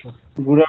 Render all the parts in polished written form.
Good afternoon.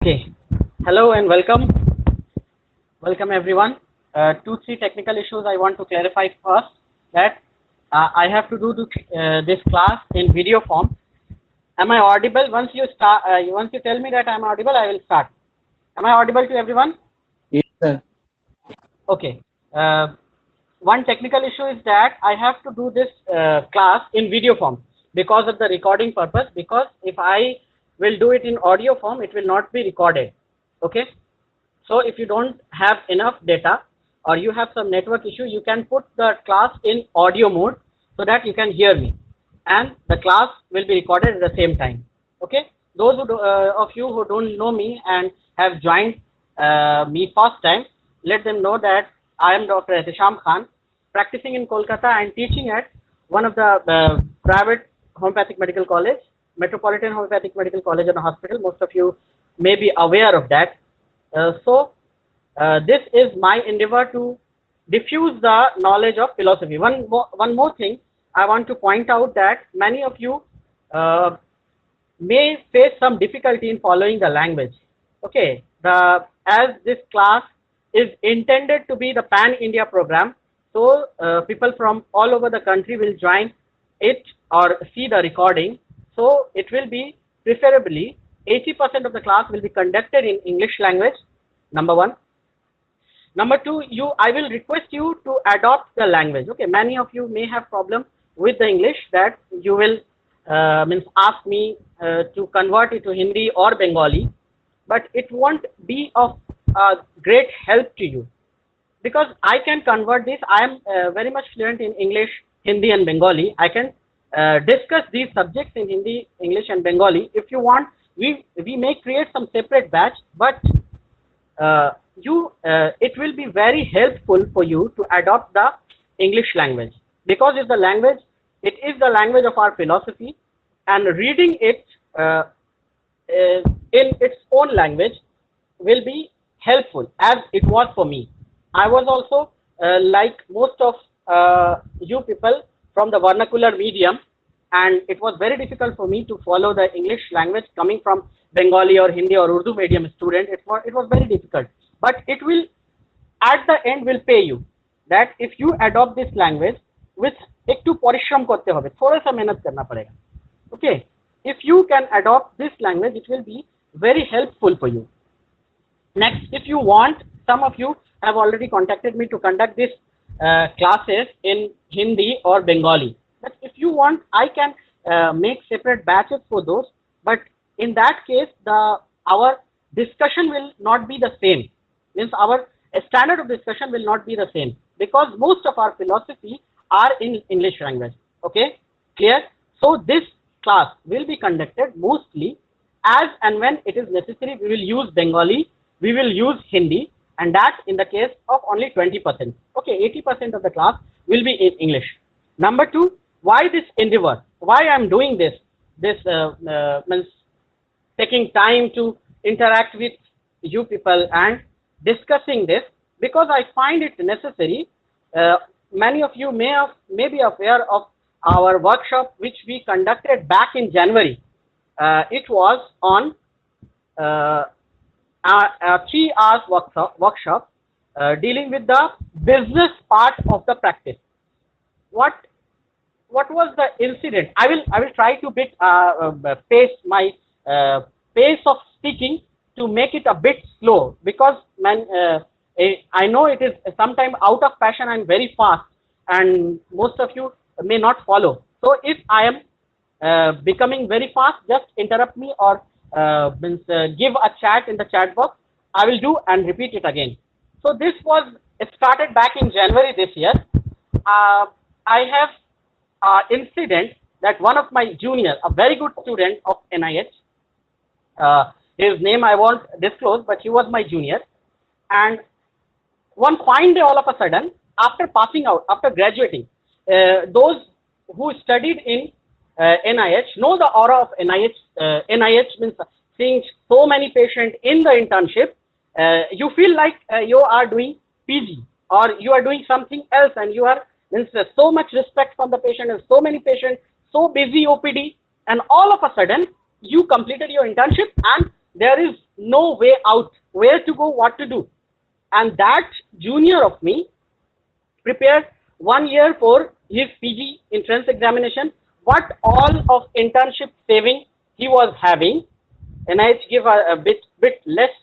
Okay, hello and welcome. Welcome everyone. Two, three technical issues I want to clarify first that I have to do this class in video form. Am I audible? Once you start, once you tell me that I am audible, I will start. Am I audible to everyone? Yes, sir. Okay. One technical issue is that I have to do this class in video form because of the recording purpose. Because if I will do it in audio form, it will not be recorded. Okay. So if you don't have enough data or you have some network issue, you can put the class in audio mode so that you can hear me, and the class will be recorded at the same time. Okay. Those of you who don't know me and have joined me first time, let them know that I am Dr. E.S.Khan, practicing in Kolkata and teaching at one of the private homeopathic medical college, Metropolitan Homeopathic Medical College and Hospital. Most of you may be aware of that. This is my endeavor to diffuse the knowledge of philosophy. One more thing I want to point out, that many of you may face some difficulty in following the language. Okay, as this class is intended to be the Pan India program, so people from all over the country will join it or see the recording. So it will be preferably 80% of the class will be conducted in English language. Number one. Number two, I will request you to adopt the language. Okay, many of you may have problem with the English, that you will means ask me to convert it to Hindi or Bengali, but it won't be of great help to you, because I can convert this. I am very much fluent in English, Hindi and Bengali. I can discuss these subjects in Hindi, English and Bengali. If you want, we may create some separate batch, but it will be very helpful for you to adopt the English language, because it is the language of our philosophy, and reading it in its own language will be helpful, as it was for me. I was also like most of you people from the vernacular medium, and it was very difficult for me to follow the English language coming from Bengali or Hindi or Urdu medium student. It was very difficult, but it will at the end will pay you, that if you adopt this language with एकटू परिश्रम करते होबे, थोड़ा सा मेहनत करना पड़ेगा. Okay, if you can adopt this language, it will be very helpful for you. Next, if you want, some of you have already contacted me to conduct this classes in Hindi or Bengali. But if you want, I can make separate batches for those. But in that case, our discussion will not be the same. Means our standard of discussion will not be the same, because most of our philosophy are in English language. Okay, clear? So this class will be conducted mostly as and when it is necessary. We will use Bengali, we will use Hindi, and that in the case of only 20%. Okay, 80% of the class will be in English. Number two, why this endeavor? Why I am doing this? This means taking time to interact with you people and discussing this, because I find it necessary. Many of you may be aware of our workshop which we conducted back in January. It was on a 3 hours workshop dealing with the business part of the practice. What was the incident? I will try to pace my pace of speaking to make it a bit slow, because I know it is sometimes out of passion. I'm very fast, and most of you may not follow. So if I am becoming very fast, just interrupt me or give a chat in the chat box. I will do and repeat it again. So this was started back in January this year. I have incident that one of my junior, a very good student of NIH, his name I won't disclose, but he was my junior, and one fine day, all of a sudden, after passing out, after graduating, those who studied in NIH know the aura of NIH. NIH means seeing so many patients in the internship. You feel like you are doing PG or you are doing something else, and you are means so much respect from the patient and so many patients, so busy OPD, and all of a sudden you completed your internship and there is no way out, where to go, what to do. And that junior of me prepared 1 year for his PG entrance examination. What all of internship saving he was having, NIH give a bit less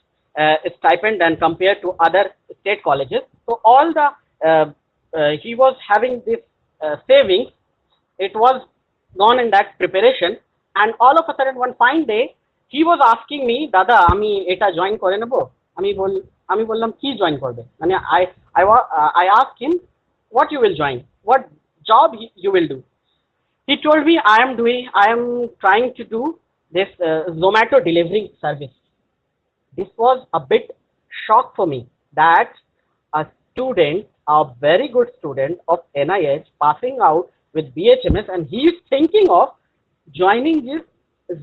stipend than compared to other state colleges. So all the he was having this savings, it was gone in that preparation. And all of a sudden one fine day he was asking me, দাদা আমি এটা join করে নেব। আমি বললাম কি join করবে, মানে I asked him what you will join, what job you will do. He told me I am trying to do this Zomato delivery service. This was a bit shock for me that a student, a very good student of NIH, passing out with BHMS, and he is thinking of joining this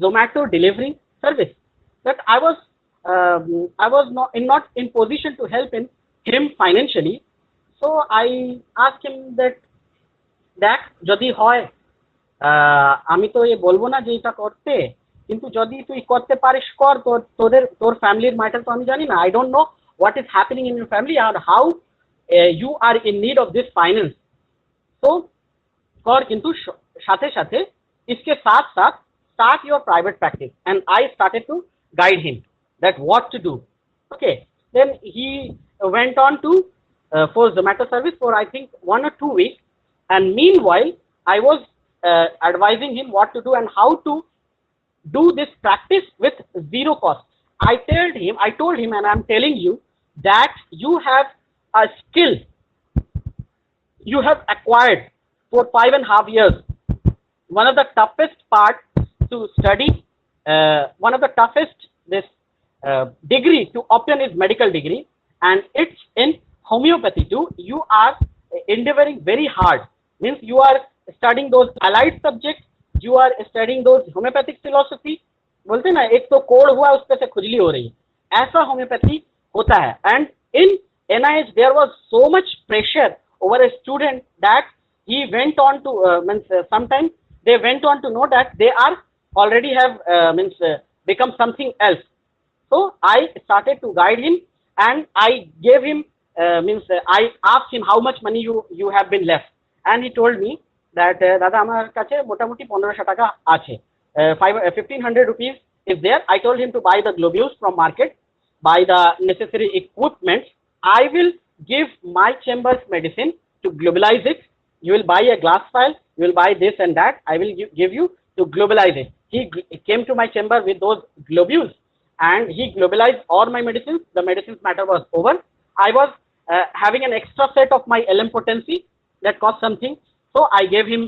Zomato delivery service. That I was not in position to help him financially. So I asked him that দেখ যদি হয় আমি তো বলবো না যে এটা করতে, কিন্তু যদি তুই করতে পারিস কর, তোর ফ্যামিলির ম্যাটার তো আমি জানি না, I don't know what is happening in your family or how you are in need of this finance. So কর, কিন্তু সাথে সাথে इसके साथ साथ start your private practice. And I started to guide him that what to do. Okay, then he went on to for Zomato service for I think 1 or 2 weeks, and meanwhile I was advising him what to do and how to do this practice with zero cost. I told him, and I'm telling you that you have a skill you have acquired for 5.5 years. One of the toughest parts to study, one of the toughest degree to obtain is medical degree, and it's in homeopathy too. You are endeavoring very hard, means you are studying those allied subjects, you are studying those homeopathic philosophy. बोलते ना एक तो code हुआ उस पे से खुजली हो रही, ऐसा होम्योपैथी होता है. And in NIH there was so much pressure over a student that he went on to sometimes they went on to know that they are already have become something else. So I started to guide him, and I gave him I asked him how much money you have been left, and he told me that দাদা আমার কাছে মোটামুটি 1500 টাকা আছে, 1500 rupees is there. I told him to buy the globules from market, buy the necessary equipment. I will give my chamber's medicine to globalize it. You will buy a glass vial, you will buy this and that. I will give you to globalize it. He came to my chamber with those globules, and he globalized all my medicines. The medicines matter was over. I was having an extra set of my LM potency that cost something. So I gave him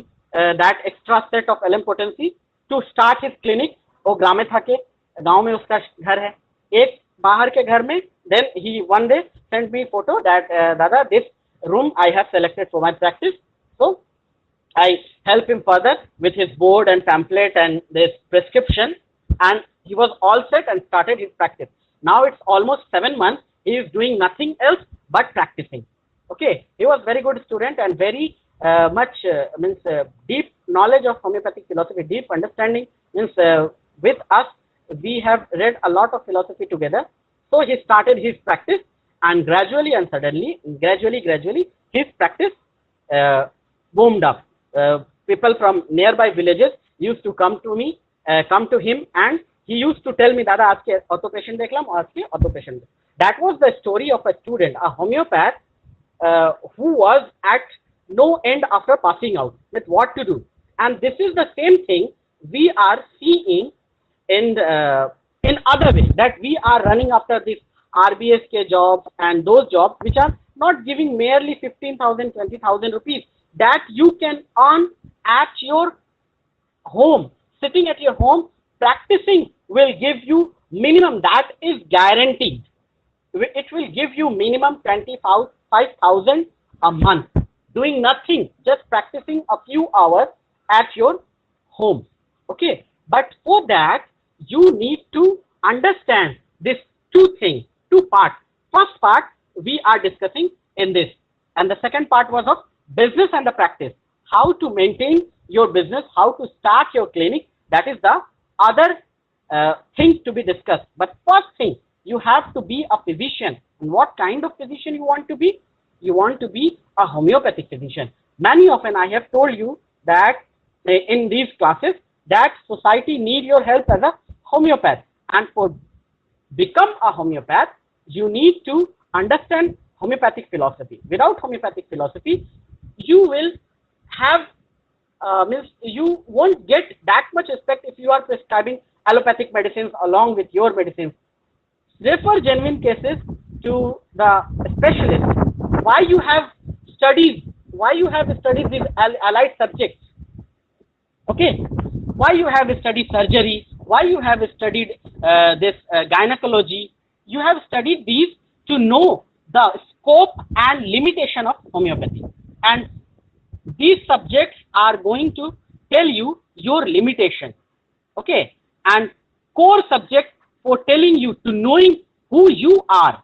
that extra set of LM potency to start his clinic. वो गाँव में था के गाँव में उसका घर है, एक बाहर के घर में. Then he one day sent me photo that दादा this room I have selected for my practice. So I help him further with his board and pamphlet and this prescription, and he was all set and started his practice. Now it's almost 7 months. He is doing nothing else but practicing. Okay, he was very good student and very much deep knowledge of homeopathic philosophy, deep understanding. Means with us we have read a lot of philosophy together. So he started his practice, and gradually and suddenly, gradually his practice boomed up. People from nearby villages used to come to him, and he used to tell me, Dada, aajke auto patient dekhlam, aajke auto patient. That was the story of a student, a homeopath, who was at no end after passing out with what to do. And this is the same thing we are seeing in other ways, that we are running after this RBSK jobs and those jobs which are not giving merely 15,000, 20,000 rupees, that you can earn at your home. Sitting at your home, practicing will give you minimum, that is guaranteed. It will give you minimum 25,000 a month. Doing nothing, just practicing a few hours at your home. Okay, but for that you need to understand this two parts. First part we are discussing in this, and the second part was of business and the practice, how to maintain your business, how to start your clinic. That is the other things to be discussed. But first thing, you have to be a physician. And what kind of physician you want to be? You want to be a homeopathic physician. Many often I have told you that in these classes that society need your help as a homeopath, and for become a homeopath you need to understand homeopathic philosophy. Without homeopathic philosophy you will have means you won't get that much respect if you are prescribing allopathic medicines along with your medicines. Refer genuine cases to the specialist. Why you have studied these allied subjects? Okay, why you have studied surgery? Why you have studied this gynecology? You have studied these to know the scope and limitation of homeopathy, and these subjects are going to tell you your limitation. Okay, and core subject for telling you to knowing who you are.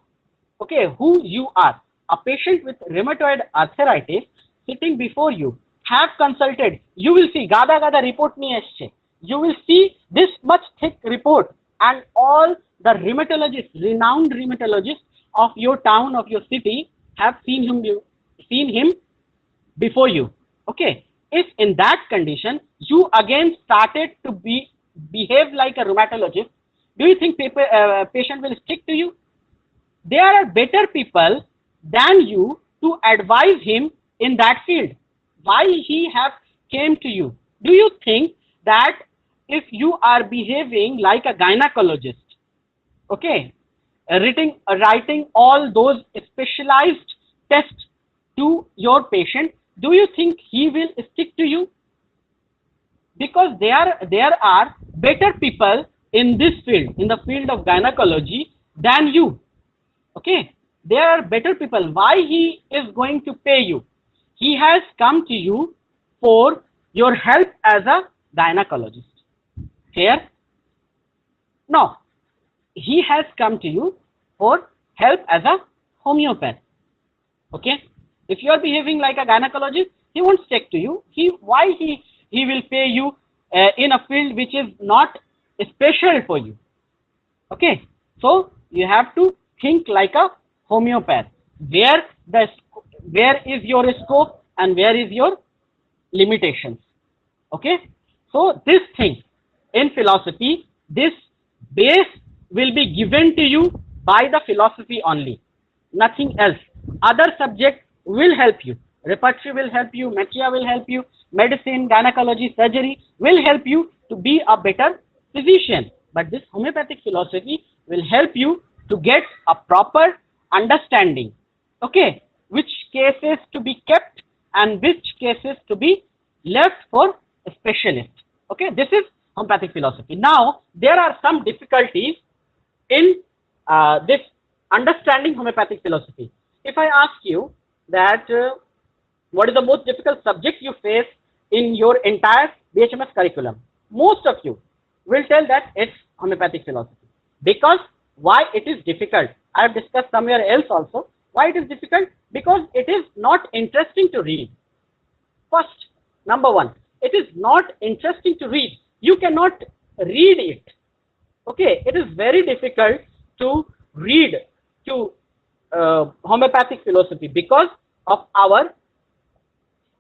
Okay, who you are. A patient with rheumatoid arthritis sitting before you have consulted, you will see gada gada report niye asche. You will see this much thick report, and all the rheumatologists, renowned rheumatologists of your town, of your city have seen him before you. Okay, if in that condition you again started to behave like a rheumatologist, do you think patient will stick to you? There are better people than you to advise him in that field. Why he have came to you? Do you think that if you are behaving like a gynecologist, okay, writing all those specialized tests to your patient, do you think he will stick to you? Because there are better people in this field, in the field of gynecology, than you. Okay, there are better people. Why he is going to pay you? He has come to you for your help as a gynecologist. Here, no, he has come to you for help as a homeopath. Okay, if you are behaving like a gynecologist, he won't stick to you. Why he will pay you in a field which is not special for you. Okay, so you have to think like a homeopath. Where is your scope and where is your limitations? Okay, so this thing in philosophy, this base will be given to you by the philosophy only, nothing else. Other subjects will help you. Repertory will help you, Matria will help you, medicine, gynecology, surgery will help you to be a better physician. But this homeopathic philosophy will help you to get a proper understanding. Okay, which cases to be kept and which cases to be left for a specialist. Okay, this is homeopathic philosophy. Now, there are some difficulties in this understanding homeopathic philosophy. If I ask you that what is the most difficult subject you face in your entire BHMS curriculum, most of you will tell that it's homeopathic philosophy. Because why it is difficult? I have discussed somewhere else also. Why it is difficult? Because it is not interesting to read. First, number one, it is not interesting to read. You cannot read it. Okay, it is very difficult to read to homeopathic philosophy because of our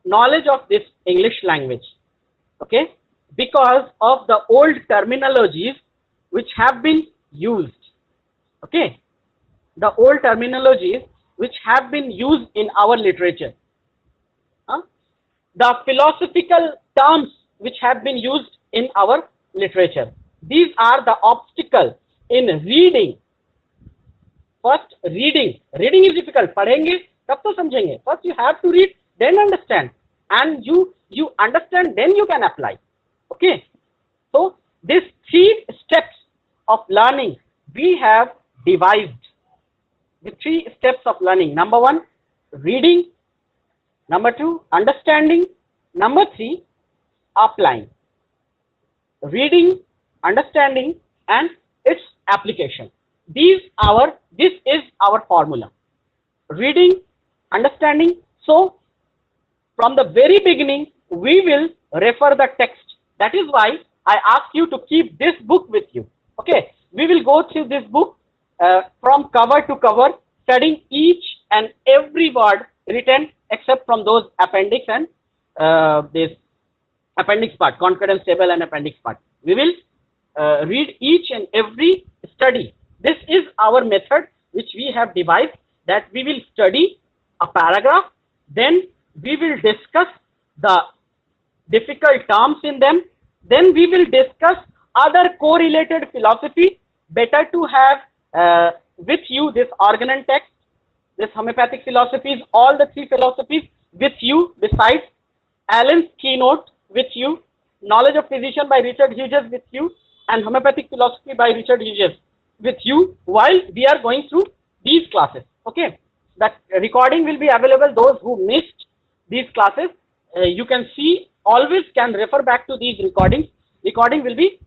knowledge of this English language. Okay, because of the old terminologies which have been used. Okay, the old terminologies which have been used in our literature. The philosophical terms which have been used in our literature. These are the obstacle in reading. First, reading is difficult. पढ़ेंगे तब तो समझेंगे. First you have to read, then understand, and you understand, then you can apply. Okay, so these 3 steps of learning we have devised. The 3 steps of learning. Number 1, reading. Number 2, understanding. Number 3, applying. Reading, understanding, and its application. This is our formula. Reading, understanding. So from the very beginning we will refer the text. That is why I ask you to keep this book with you. Okay, we will go through this book from cover to cover, studying each and every word written except from those appendix and this appendix part, confidence table and appendix part. We will read each and every study. This is our method which we have devised, that we will study a paragraph, then we will discuss the difficult terms in them, then we will discuss other correlated philosophy. Better to have with you this organon text, this homeopathic philosophies, all the three philosophies with you, besides Allen's keynote with you, knowledge of physician by Richard Hughes with you, and homeopathic philosophy by Richard Hughes with you, while we are going through these classes. Okay, that recording will be available. Those who missed these classes, you can see, always can refer back to these recordings. Recording will be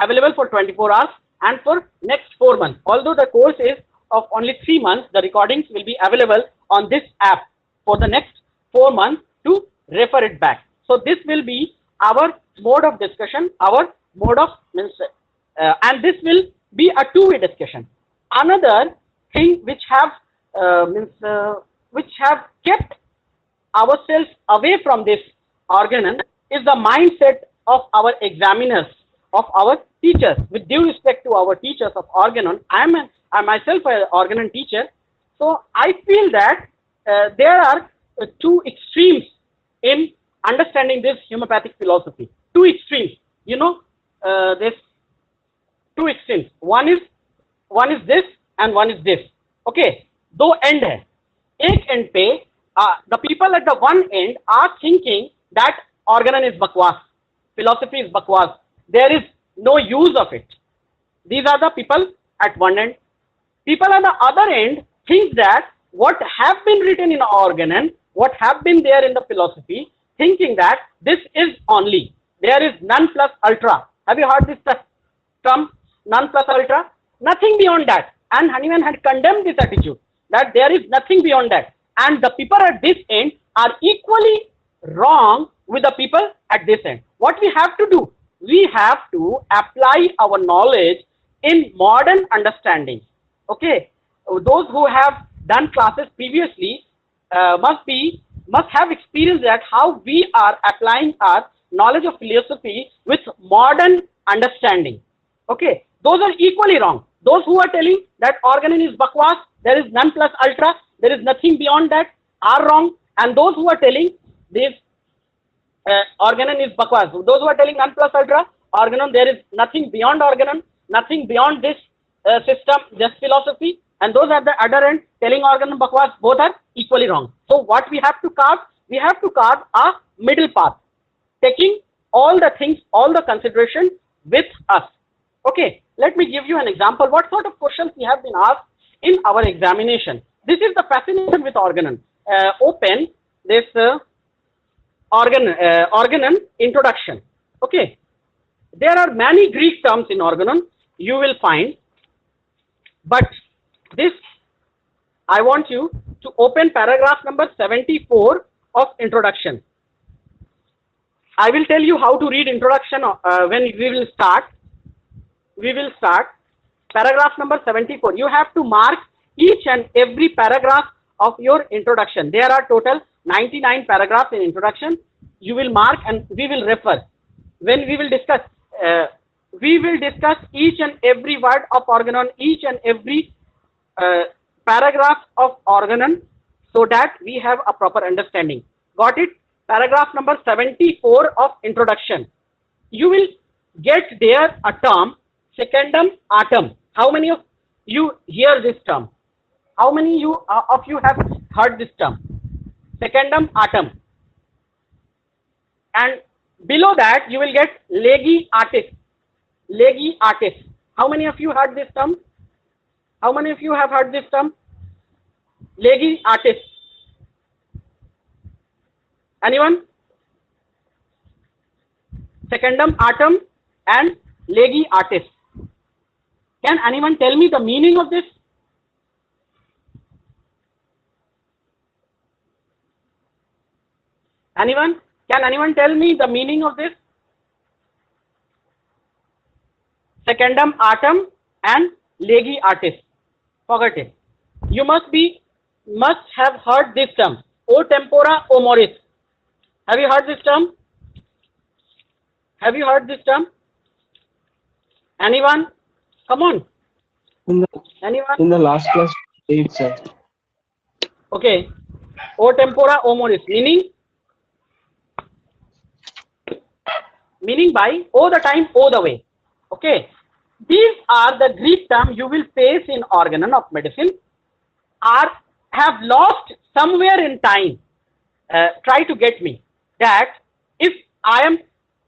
available for 24 hours and for next 4 months. Although the course is of only 3 months, the recordings will be available on this app for the next 4 months to refer it back. So this will be our mode of discussion, our mode of and this will be a two-way discussion. Another thing which have kept ourselves away from this organon is the mindset of our examiners, of our teachers. With due respect to our teachers of organon, I myself an organon teacher, so I feel that there are two extremes in understanding this homeopathic philosophy. Two extremes, you know, this two extremes. One is this and one is this. Okay, दो end है. एक end पे the people at the one end are thinking that organon is bakwas, philosophy is bakwas, there is no use of it. These are the people at one end. People at the other end think that what have been written in organon, what have been there in the philosophy, thinking that this is only, there is none plus ultra. Have you heard this term, none plus ultra? Nothing beyond that. And Hahnemann had condemned this attitude, that there is nothing beyond that. And the people at this end are equally wrong with the people at this end. What we have to do? We have to apply our knowledge in modern understanding. Okay, those who have done classes previously must have experienced that how we are applying our knowledge of philosophy with modern understanding. Okay, those are equally wrong. Those who are telling that organon is bakwas, there is none plus ultra, there is nothing beyond that, are wrong. And those who are telling this organon is bakwas, those who are telling none plus ultra, organon, there is nothing beyond organon, nothing beyond this system, this philosophy, and those at the other end telling organon bakwas, both are equally wrong. So what we have to carve? We have to carve a middle path, taking all the things, all the consideration with us. Okay, let me give you an example. What sort of questions we have been asked in our examination? This is the fascination with organon. Open this organon introduction. Okay, there are many Greek terms in organon you will find, but this I want you to open paragraph number 74 of introduction. I will tell you how to read introduction when we will start. We will start paragraph number 74. You have to mark each and every paragraph of your introduction. There are total 99 paragraphs in introduction. You will mark and we will refer. When we will discuss each and every word of organon, each and every paragraph of organon, so that we have a proper understanding. Got it? Paragraph number 74 of introduction. You will get there a term, secundum atom. How many of you hear this term? How many of you have heard this term? Secundum atom. And below that you will get legi artis. Legi artis. How many of you heard this term? How many of you have heard this term? Legi artis. Anyone? Secundum atom and legi artis. Can anyone tell me the meaning of this? Anyone? Can anyone tell me the meaning of this? secundum artem, and legi artis. Forget it. You must have heard this term. O tempora, O moris. Have you heard this term? Have you heard this term? Anyone? Come on. Anyone? In the last class, eight, sir. Okay. O tempora, O moris. Meaning by O the time, O the way. Okay. These are the Greek terms you will face in organon of medicine, have lost somewhere in time. Try to get me that if I am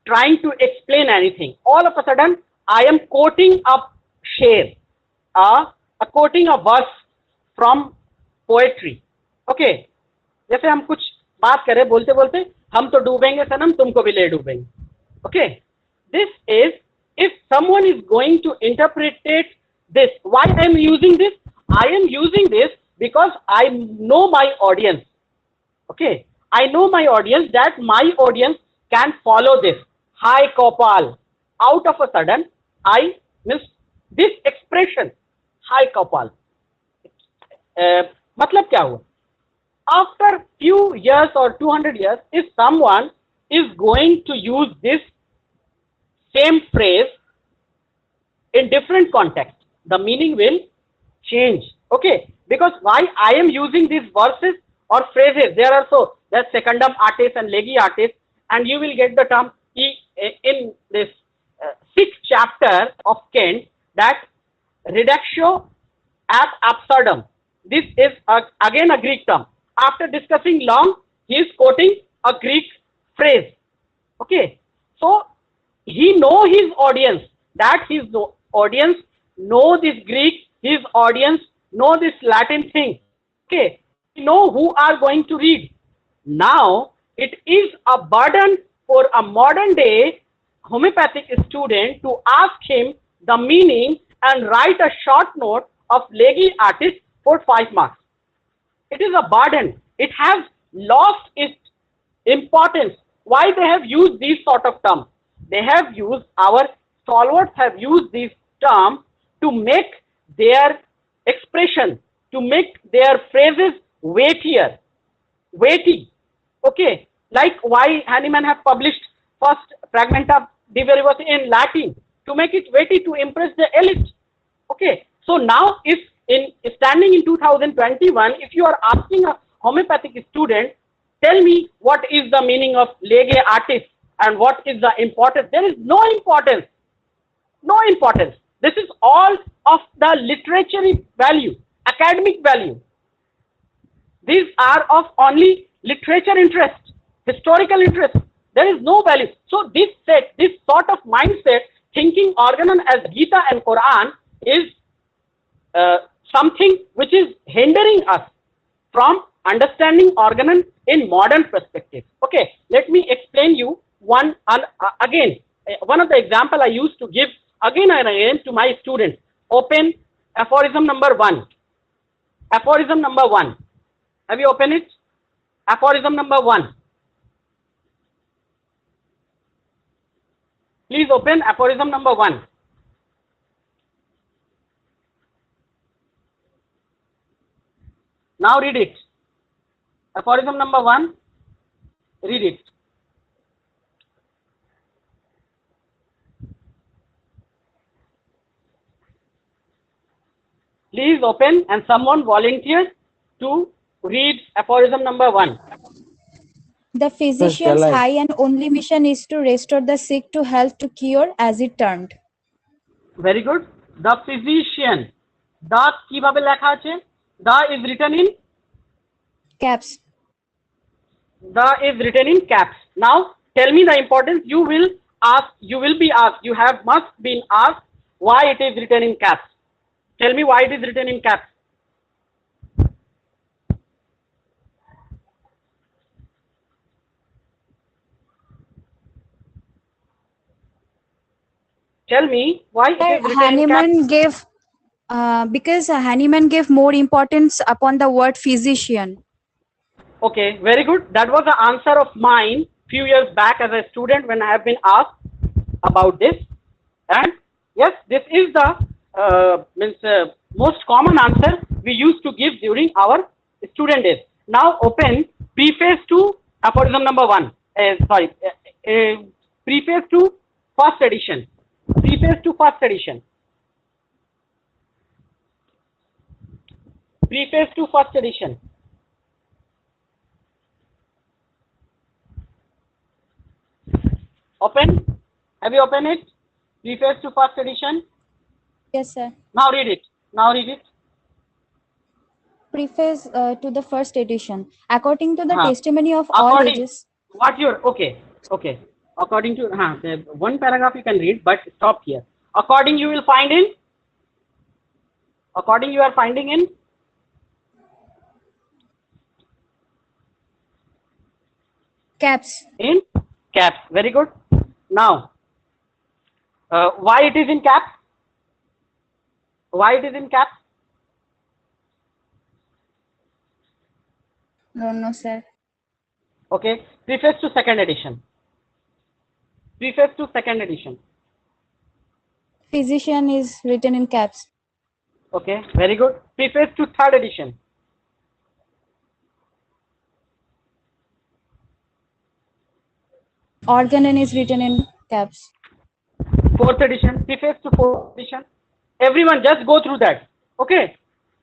trying to explain anything, all of a sudden I am quoting a sher, quoting a verse from poetry. Okay. जैसे हम कुछ बात करें बोलते बोलते हम तो डूबेंगे सनम तुमको भी ले डूबेंगे. Okay. This is, if someone is going to interpret this, why I am using this? I am using this because I know my audience. Okay. I know my audience, that my audience can follow this. Hi Kopal. Out of a sudden, I miss this expression. Hi Kopal. मतलब क्या हुआ? After few years or 200 years, if someone is going to use this same phrase in different context, the meaning will change. Okay, because why I am using these verses or phrases, there are so there's secundum artis and legi artis, and you will get the term in this sixth chapter of Kant, that reductio ad absurdum. This is again a Greek term. After discussing long, he is quoting a Greek phrase. Okay, so he know his audience, that his audience know this Greek, his audience know this Latin thing. Okay, he know who are going to read. Now it is a burden for a modern day homeopathic student to ask him the meaning and write a short note of legi artis for 5 marks. It is a burden. It has lost its importance. Why they have used these sort of terms? They have used, our stalwarts have used these terms to make their expression, to make their phrases weightier, weighty. Okay, like why Hahnemann have published first Fragmenta Diveribus in Latin, to make it weighty, to impress the elite. Okay, so now if in standing in 2021, if you are asking a homeopathic student, tell me what is the meaning of lege artis and what is the importance, there is no importance. No importance. This is all of the literary value, academic value. These are of only literature interest, historical interest. There is no value. So this sort of mindset, thinking organon as Gita and Quran, is something which is hindering us from understanding organon in modern perspective. Okay, let me explain you one again. One of the example I used to give again and again to my students. Open aphorism number 1. Aphorism number 1. Have you opened it? Aphorism number 1. Please open aphorism number 1. Now read it. Aphorism number 1. Read it. Please open, and someone volunteer to read aphorism number 1. The physician's high and only mission is to restore the sick to health, to cure, as it termed. Very good. The physician. The কিভাবে লেখা আছে? The is written in caps. The is written in caps. Now tell me the importance. You will be asked. You must been asked why it is written in caps. Tell me why it is written in caps. Tell me why it is written in caps. Because Hahnemann gave more importance upon the word physician. Okay, very good. That was the answer of mine few years back as a student when I have been asked about this. And Yes, this is the most common answer we used to give during our student days. Now open preface to aphorism number 1. Preface to first edition. Preface to first edition. Preface to first edition. Open. Have you opened it? Preface to first edition. Yes, sir. Now read it. Now read it. Preface to the first edition. According to the Huh. testimony of all According ages. what your okay. According to the one paragraph you can read, but stop here. According you will find in. According you are finding in. Caps. In caps. Very good. Now, why it is in caps? Why it is in caps? No, sir. Okay. Preface to second edition. Preface to second edition. Physician is written in caps. Okay. Very good. Preface to third edition. Organon is written in caps. Fourth edition. Preface to fourth edition. Everyone just go through that. Okay.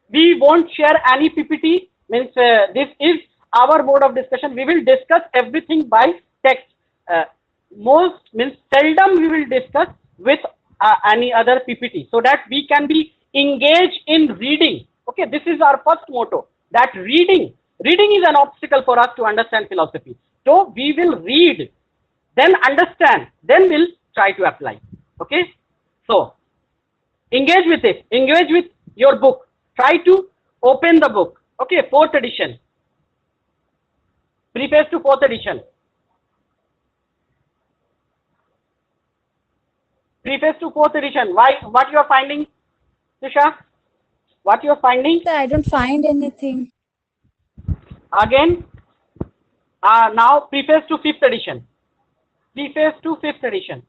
We won't share any PPT. Means this is our mode of discussion. We will discuss everything by text. Most means seldom we will discuss with any other PPT, so that we can be engaged in reading. Okay, this is our first motto, that reading is an obstacle for us to understand philosophy. So we will read, then understand, then we'll try to apply. Okay, so engage with it, engage with your book, try to open the book. Okay, fourth edition. Preface to fourth edition. Preface to fourth edition. Why? What you are finding, Susha? What you are finding? Sir, I don't find anything. Again, now preface to fifth edition. Preface to fifth edition.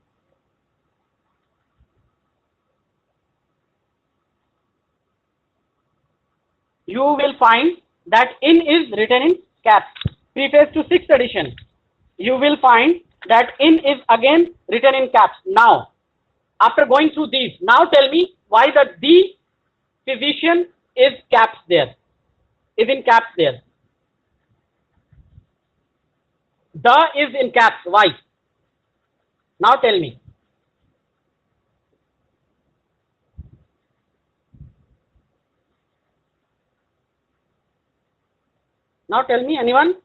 You will find that in is written in caps. Preface to sixth edition. You will find that in is again written in caps. Now, after going through these, now tell me why the physician is caps there, is in caps there. The is in caps. Why? Now tell me. Now tell me, anyone?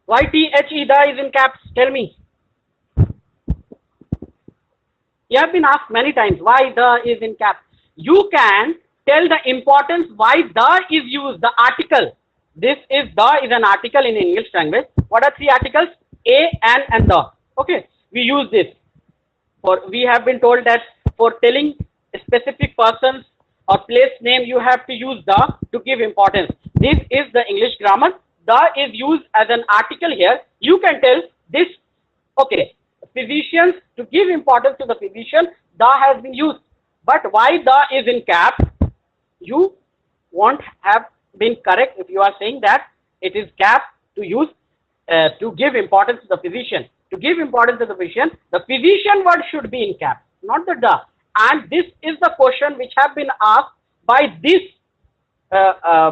Why THE the is in caps? Tell me. You have been asked many times why the is in caps. You can tell the importance why the is used, the article. This is the is an article in English language. What are three articles? A, an, and the. Okay, we use this. We have been told that for telling specific persons or place name, you have to use the to give importance. This is the English grammar. The is used as an article here. You can tell this. Okay, physicians, to give importance to the physician, the has been used. But why the is in caps? You won't have been correct if you are saying that it is caps to use to give importance to the physician. To give importance to the physician word should be in caps, not the the. And this is the question which have been asked by this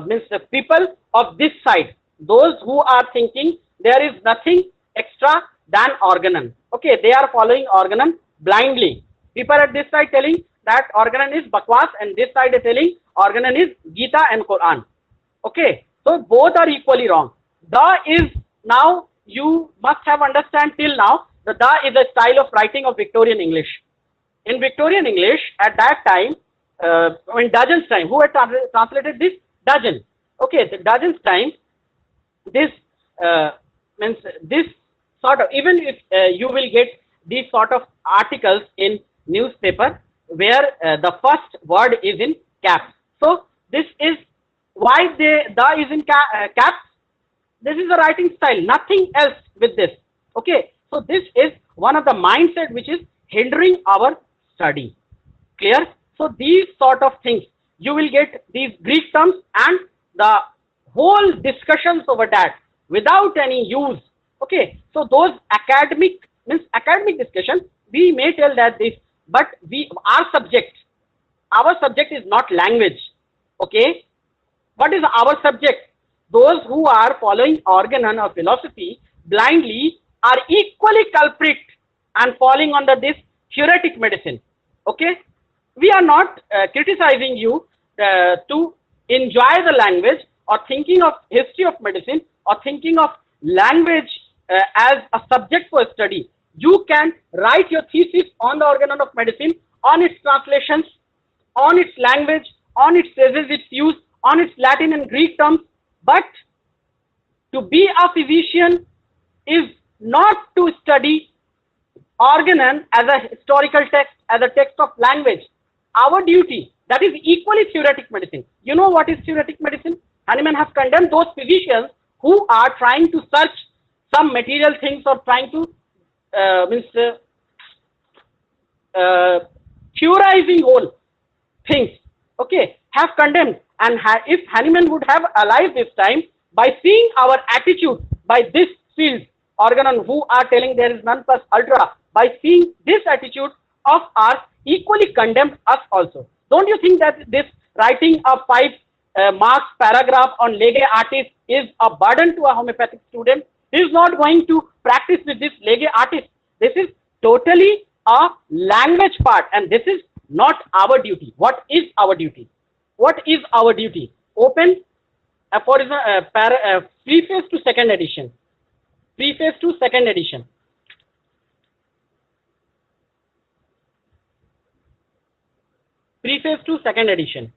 means the people of this side. Those who are thinking there is nothing extra than organon. Okay, they are following organon blindly. People at this side telling that organon is bakwas, and this side is telling organon is Gita and Quran. Okay, so both are equally wrong. The is, now you must have understand till now, the is a style of writing of Victorian English. In Victorian English at that time, in Dudgeon's time, who had translated this? Dudgeon. Okay, the Dudgeon's time, this means this sort of, even if you will get these sort of articles in newspaper where the first word is in caps. So this is why the is in caps. This is the writing style, nothing else with this. Okay, so this is one of the mindset which is hindering our study. Clear? So these sort of things, you will get these Greek terms and the whole discussions over that without any use. Okay, so those academic means academic discussion, we may tell that this, but our subject is not language. Okay, what is our subject? Those who are following organon or philosophy blindly are equally culprit and falling under this theoretic medicine. Okay, we are not criticizing you to enjoy the language or thinking of history of medicine or thinking of language as a subject for study. You can write your thesis on the organon of medicine, on its translations, on its language, on its phrases, its use, on its Latin and Greek terms. But to be a physician is not to study organon as a historical text, as a text of language. Our duty, that is equally theoretic medicine. You know what is theoretic medicine? Hahnemann has condemned those physicians who are trying to search some material things or trying to theorizing whole things. Okay, have condemned. And if Hahnemann would have alive this time, by seeing our attitude by this field, organon who are telling there is none plus ultra, by seeing this attitude of ours, equally condemned us also. Don't you think that this writing a 5 marks paragraph on lege artis is a burden to a homeopathic student? He is not going to practice with this lege artis. This is totally a language part, and this is not our duty. What is our duty? What is our duty? Open preface to second edition. Preface to second edition. Preface to second edition.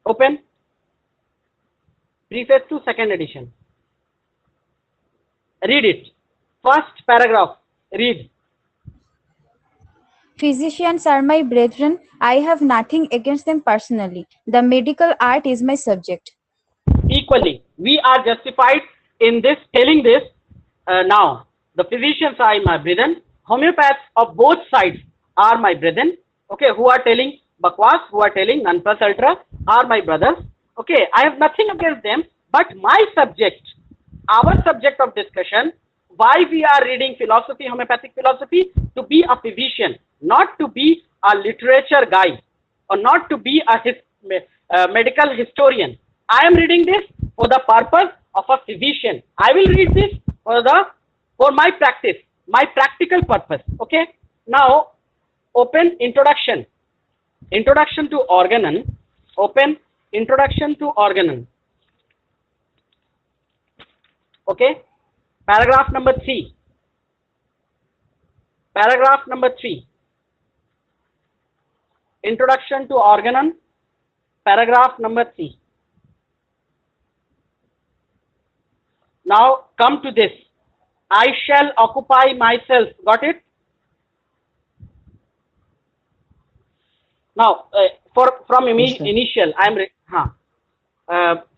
Open. Preface to second edition. Read it. First paragraph. Read. Physicians are my brethren. I have nothing against them personally. The medical art is my subject. Equally, we are justified in this, telling this now. The physicians are my brethren. Homeopaths of both sides are my brethren. Okay, who are telling bakwas, who are telling non plus ultra are my brothers. Okay, I have nothing against them, but my subject, our subject of discussion, why we are reading philosophy, homeopathic philosophy, to be a physician, not to be a literature guy or not to be a medical historian. I am reading this for the purpose of a physician. I will read this for my practice, my practical purpose. Okay. Now, open introduction. Introduction to organon. Open introduction to organon. Okay. Paragraph number 3. Paragraph number 3. Introduction to organon. Paragraph number 3. Now come to this. I shall occupy myself. Got it? Now, from initial, I am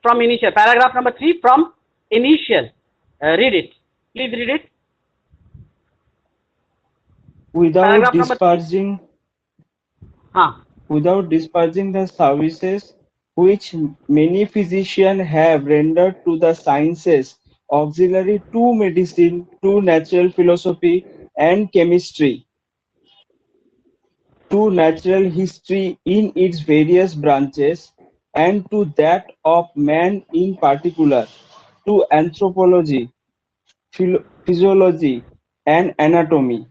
from initial. Paragraph number 3 from initial. Read it. Please read it. Without disparaging the services which many physicians have rendered to the sciences auxiliary to medicine, to natural philosophy and chemistry, to natural history in its various branches, and to that of man in particular, to anthropology, physiology and anatomy,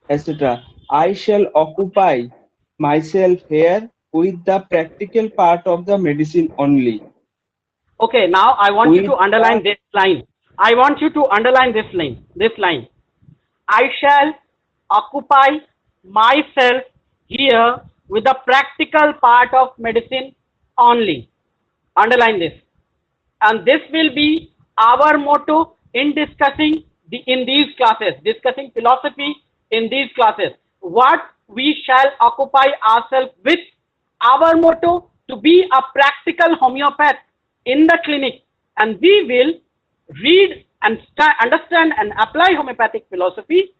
etc. I shall occupy myself here with the practical part of the medicine only. Okay, now I want you to underline this line. I want you to underline this line. This line. I shall occupy myself here with the practical part of medicine only. Underline this. And this will be our motto in discussing in these classes, discussing philosophy in these classes. What we shall occupy ourselves with, our motto to be a practical homeopath in the clinic, and we will read and understand and apply homeopathic philosophy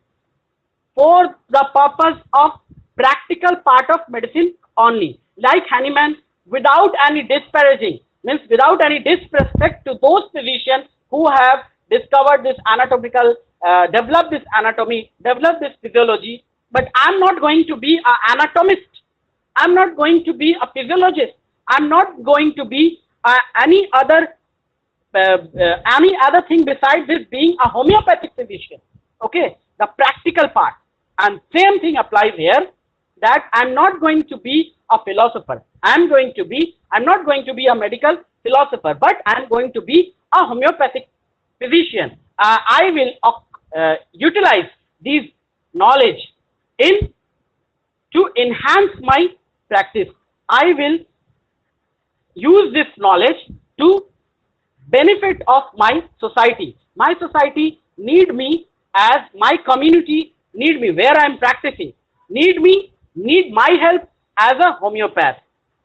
for the purpose of practical part of medicine only. Like Hahnemann, without any disparaging, means without any disrespect to those physicians who have discovered this anatomical, developed this anatomy, developed this physiology. But I'm not going to be an anatomist. I'm not going to be a physiologist. I'm not going to be any other thing besides this being a homeopathic physician. Okay, the practical part. And same thing applies here, that I'm not going to be a philosopher. I'm not going to be a medical philosopher, but I'm going to be a homeopathic physician. I will utilize these knowledge in to enhance my practice. I will use this knowledge to benefit of my society. My society need me, as my community need me where I am practicing, need my help as a homeopath.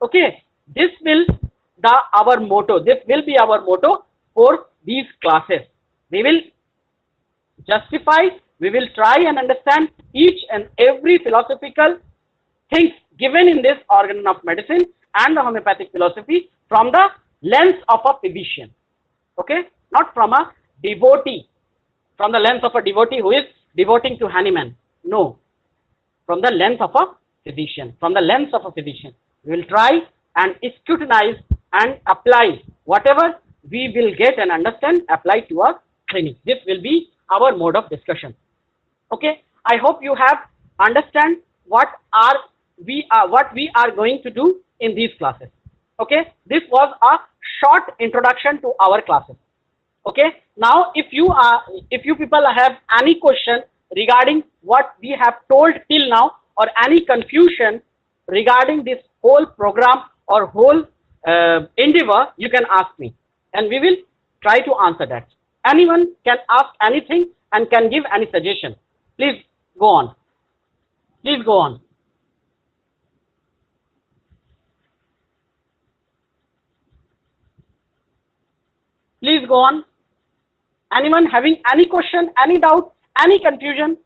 Okay, this will our motto. This will be our motto for these classes. We will justify, we will try and understand each and every philosophical things given in this organ of medicine and the homeopathic philosophy from the lens of a physician. Okay, not from a devotee, from the lens of a devotee who is devoting to Hahnemann. No, from the lens of a physician. From the lens of a physician, we will try and scrutinize and apply whatever we will get and understand, apply to our clinic. This will be our mode of discussion. Okay, I hope you have understand what we are going to do in these classes. Okay, this was a short introduction to our classes. Okay, now if you people have any question regarding what we have told till now, or any confusion regarding this whole program or whole endeavor, you can ask me and we will try to answer that. Anyone can ask anything and can give any suggestion. Please go on. Please go on. Please go on. Anyone having any question, any doubt, any confusion?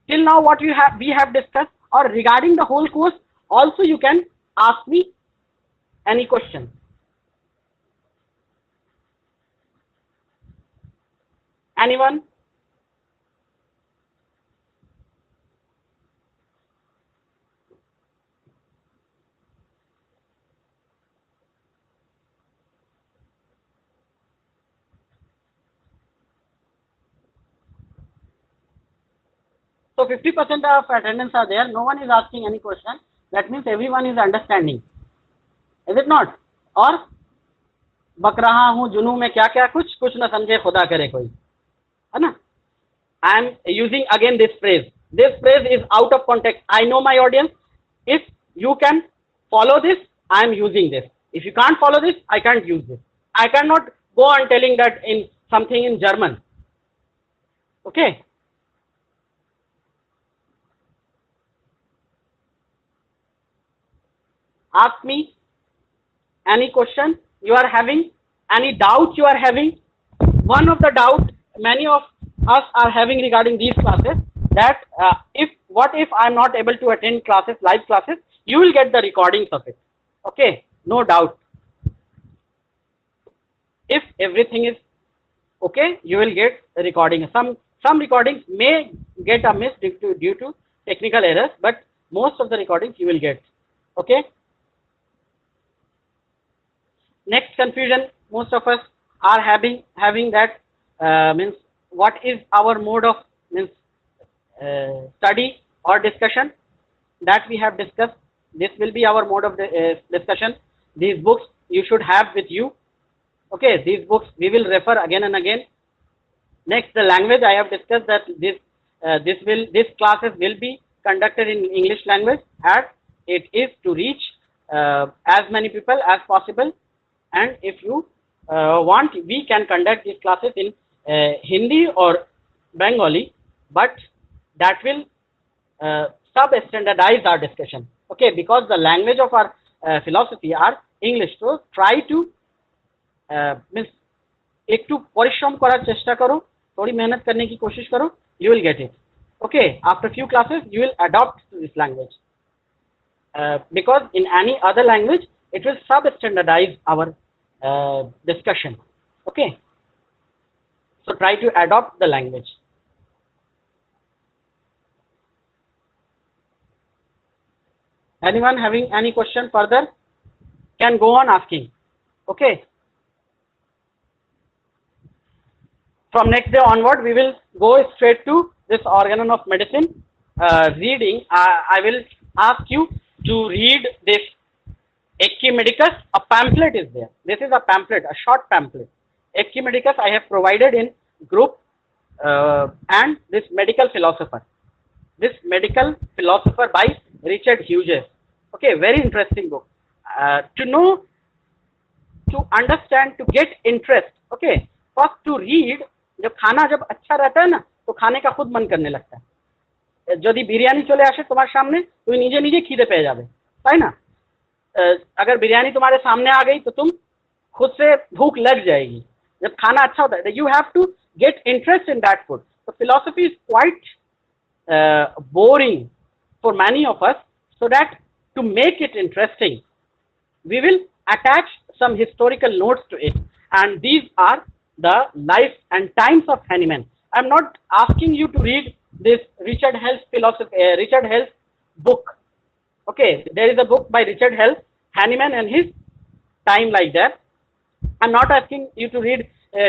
Till now what we have discussed, or regarding the whole course, also you can ask me any question. Anyone? So 50% of attendance are there. No one is asking any question. That means everyone is understanding. Is it not? और बक रहा हूँ जुनू में क्या क्या कुछ न समझे खुदा करे कोई, है ना? I am using again this phrase. This phrase is out of context. I know my audience. If you can follow this, I am using this. If you can't follow this, I can't use this. I cannot go on telling that in something in German. Okay. Ask me any question you are having, any doubt you are having. One of the doubt many of us are having regarding these classes, that what if I am not able to attend classes, live classes, you will get the recordings of it. Okay, no doubt. If everything is okay, you will get a recording. Some recordings may get a miss due to technical errors, but most of the recordings you will get. Okay. Next confusion most of us are having that means what is our mode of study or discussion, that we have discussed. This will be our mode of discussion. These books you should have with you. Okay, these books we will refer again and again. Next, the language, I have discussed that this classes will be conducted in English language, as it is to reach as many people as possible. And if you want, we can conduct these classes in Hindi or Bengali, but that will sub-standardize our discussion. Okay, because the language of our philosophy are English. So try to একটু পরিশ্রম করার চেষ্টা করো, थोड़ी मेहनत करने की कोशिश करो, you will get it. Okay, after few classes you will adopt to this language, because in any other language it will substandardize our discussion. Okay, so try to adopt the language. Anyone having any question further can go on asking. Okay, from next day onward we will go straight to this organon of medicine reading. I will ask you to read this Ecchimedicus. A pamphlet is there. This is a pamphlet, a short pamphlet. Ecchimedicus I have provided in group, and this medical philosopher. This medical philosopher by Richard Hughes. Okay, very interesting book. To know, to understand, to get interest. Okay, first to read. जब खाना जब अच्छा रहता है ना तो खाने का खुद मन करने लगता है। যদি বিরিয়ানি চলে আসে তোমার সামনে তুমি নিজে নিজে খিদে পেয়ে যাবে, তাই না? अगर बिरयानी तुम्हारे सामने आ गई तो तुम खुद से भूख लग जाएगी। जब खाना अच्छा होता है, you have to get interest in that food. So philosophy is quite boring for many of us, so that to make it interesting we will attach some historical notes to it, and these are the life and times of Hahnemann. I'm not asking you to read this Richard Hell's philosophy, Richard Hell's book. Okay, there is a book by Richard Hell, Hahnemann and his time, like that. I'm not asking you to read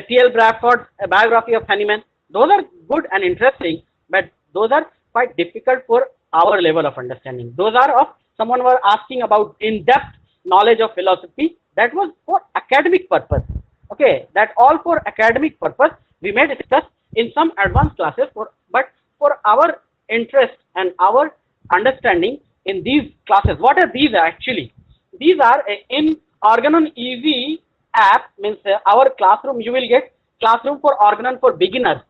T.L. Bradford's biography of Hahnemann. Those are good and interesting, but those are quite difficult for our level of understanding. Those are of someone who are asking about in-depth knowledge of philosophy. That was for academic purpose. Okay, that all for academic purpose. We may discuss in some advanced classes, but for our interest and our understanding in these classes. What are these actually? These are in OrganonEasy app, means our classroom. You will get classroom for Organon for beginners.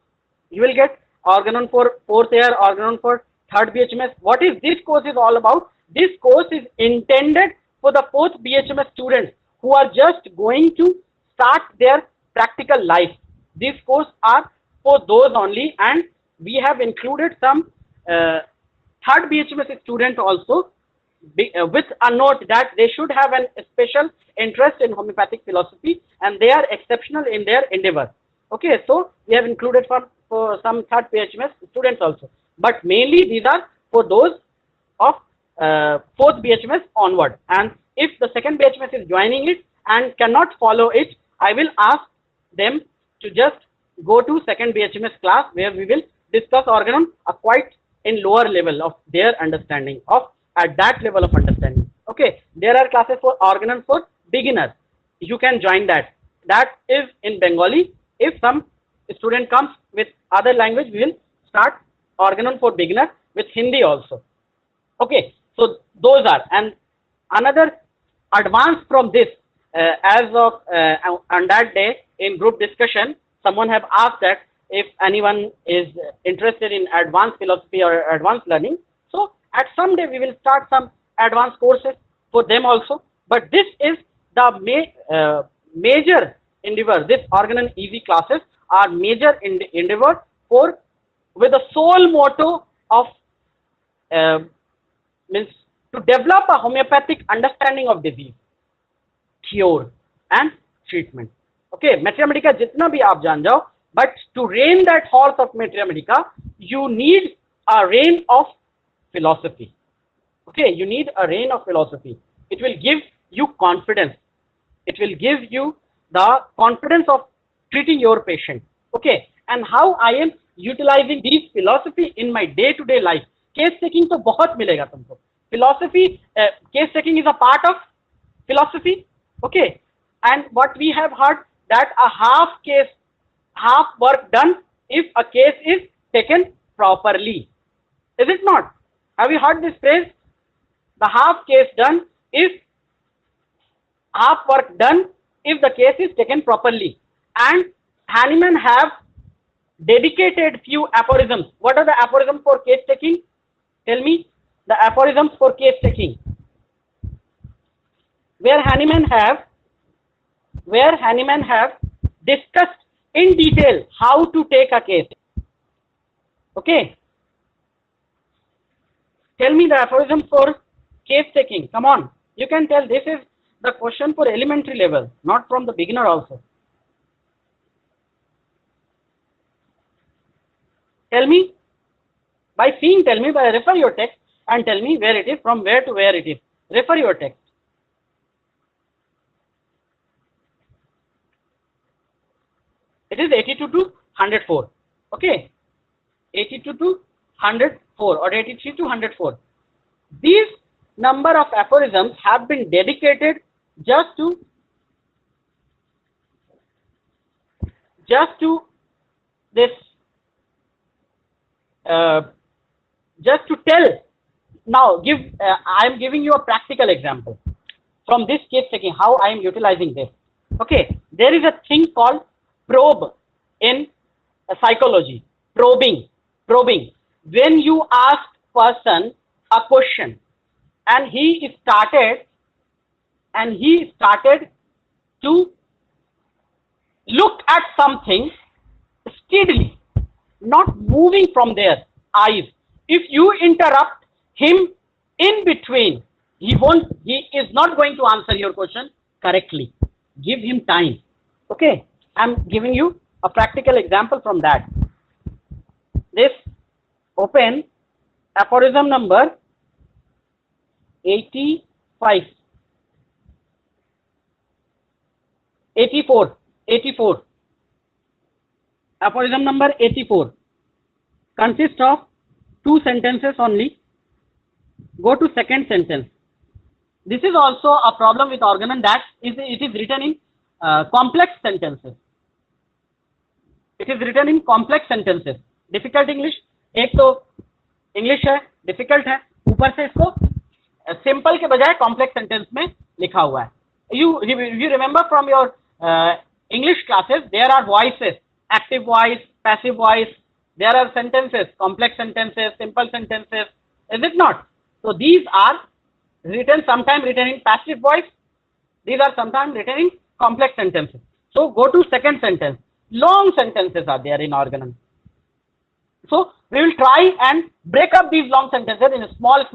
You will get Organon for 4th year, Organon for 3rd BHMS. What is this course is all about? This course is intended for the 4th BHMS students who are just going to start their practical life. These courses are for those only, and we have included some 3rd BHMS student also, with a note that they should have a special interest in homeopathic philosophy and they are exceptional in their endeavor. Okay, so we have included for some 3rd BHMS students also, but mainly these are for those of 4th BHMS onward. And if the 2nd BHMS is joining it and cannot follow it, I will ask them to just go to 2nd BHMS class, where we will discuss Organon quite in lower level of their understanding of at that level of understanding. Okay, there are classes for Organon for beginners. You can join that. That is in Bengali. If some student comes with other language, we will start Organon for beginners with Hindi also. Okay, so those are, and another advance from this, as of on that day in group discussion, someone have asked that if anyone is interested in advanced philosophy or advanced learning, so at some day we will start some advanced courses for them also. But this is the major endeavor. This OrganonEasy classes are major endeavor for, with the sole motto of means to develop a homeopathic understanding of disease, cure and treatment. Okay, Materia Medica jitna bhi aap jaan jao, but to rein that horse of Materia Medica, you need a rein of philosophy. Okay, you need a rein of philosophy. It will give you confidence. It will give you the confidence of treating your patient. Okay, and how I am utilizing these philosophy in my day-to-day life. Case taking to bahut milega tumko. Philosophy, case taking is a part of philosophy. Okay, and what we have heard, that a half work done if a case is taken properly. Is it not? Have you heard this phrase? The half case done if half work done if the case is taken properly. And Hahnemann have dedicated few aphorisms. What are the aphorisms for case taking? Tell me the aphorisms for case taking. Where Hahnemann have discussed in detail how to take a case. Okay. Tell me the aphorism for case taking. Come on. You can tell this is the question for elementary level, not from the beginner also. Tell me. By seeing, tell me, by refer your text and tell me where it is, from where to where it is. Refer your text. It is 82 to 104. Okay. 82 to 104 or 83 to 104. These number of aphorisms have been dedicated just to this just to tell. Now I am giving you a practical example from this case taking, how I am utilizing this. Okay, there is a thing called probe in psychology. Probing. When you ask person a question and he started to look at something steadily, not moving from their eyes. If you interrupt him in between, he is not going to answer your question correctly. Give him time. Okay, I'm giving you a practical example from that. This open aphorism number 84. Aphorism number 84 consists of 2 sentences only. Go to second sentence. This is also a problem with Organon, that it is written in complex sentences. It is written in complex sentences. Difficult English. एक तो English है, difficult है, ऊपर से इसको simple के बजाय complex sentence में लिखा हुआ है. You remember from your English classes, there are voices, active voice, passive voice. There are sentences, complex sentences, simple sentences, is it not? So these are sometimes written in passive voice. These are sometimes written in complex sentences. So go to second sentence. Long sentences are there in Organon. So we will try and break up these long sentences in small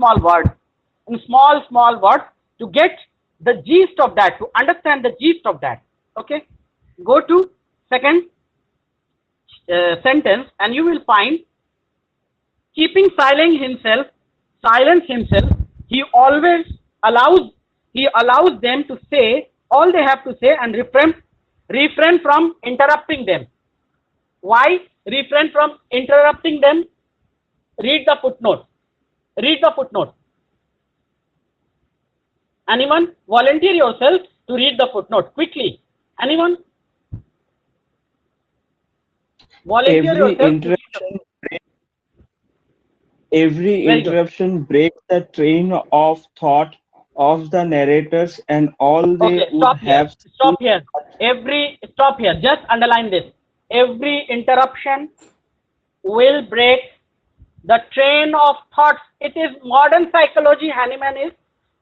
words, to get the gist of that, to understand the gist of that. Okay, go to second sentence and you will find, keeping silence himself, he always allows them to say all they have to say and refrain from interrupting them. Why refrain from interrupting them? Read the footnote. Anyone volunteer yourself to read the footnote quickly? Anyone? Volunteer yourself. Every interruption breaks the train of thought of the narrators, and all they would have. Stop here. Just underline this. Every interruption will break the train of thoughts. It is modern psychology Hahnemann is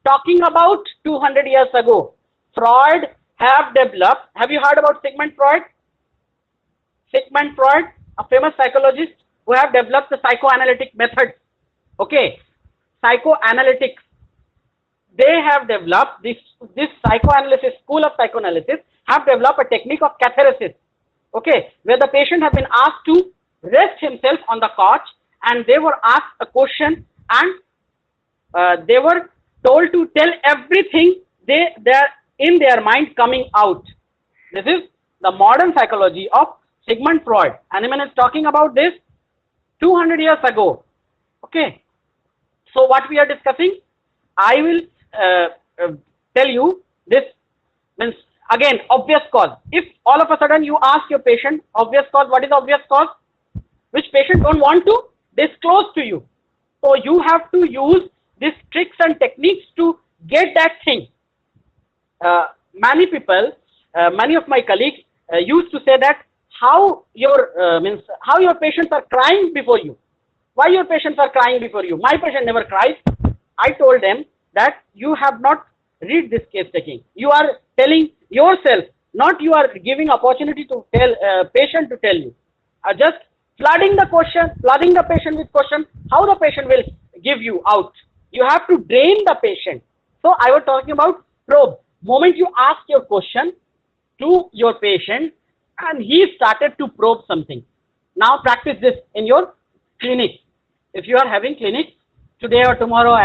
talking about 200 years ago. Freud have developed. Have you heard about Sigmund Freud? Sigmund Freud, a famous psychologist who have developed the psychoanalytic methods. Okay, psychoanalytics. They have developed this psychoanalysis, school of psychoanalysis, have developed a technique of catharsis. Okay, where the patient has been asked to rest himself on the couch, and they were asked a question, and they were told to tell everything they're in their mind coming out. This is the modern psychology of Sigmund Freud. Hahnemann is talking about this 200 years ago. Okay, so what we are discussing, I will tell you this. Means again, obvious cause. If all of a sudden you ask your patient obvious cause, what is obvious cause? Which patient don't want to disclose to you. So you have to use these tricks and techniques to get that thing. Many people, many of my colleagues used to say that how your patients are crying before you. Why your patients are crying before you? My patient never cries. I told them that you have not read this case taking. You are telling yourself not you are giving opportunity to tell patient to tell you. Just flooding the question, flooding the patient with question, how the patient will give you out. You have to drain the patient. So I was talking about probe. Moment you ask your question to your patient and he started to probe something. Now practice this in your clinic. If you are having clinic today or tomorrow,